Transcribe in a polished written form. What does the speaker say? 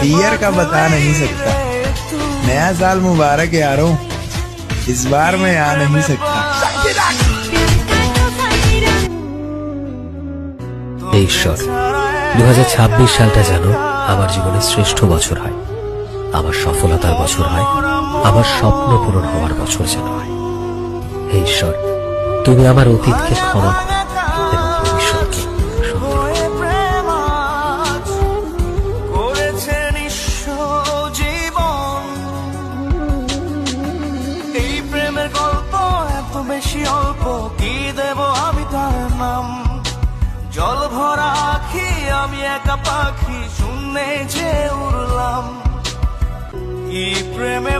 Year का बता नहीं सकता। नया साल मुबारक यारों, इस बार मैं आ नहीं सकता। ঈশ্বর 2026 সালটা যেন আমার জীবনের শ্রেষ্ঠ বছর হয়, আমার সফলতার বছর হয়, আমার স্বপ্ন পূরণ হওয়ার বছর যেন হয়। হে ঈশ্বর, তুমি আমার অতীতকে ক্ষমা করো এবং ভবিষ্যৎকে সুন্দর এই প্রেমের গল্প এত বেশি অল্প, কি দেব আমি তার নাম? জল ভরা আখি, আমি একা পাখি, শূন্যে যে উড়লাম। কি প্রেমে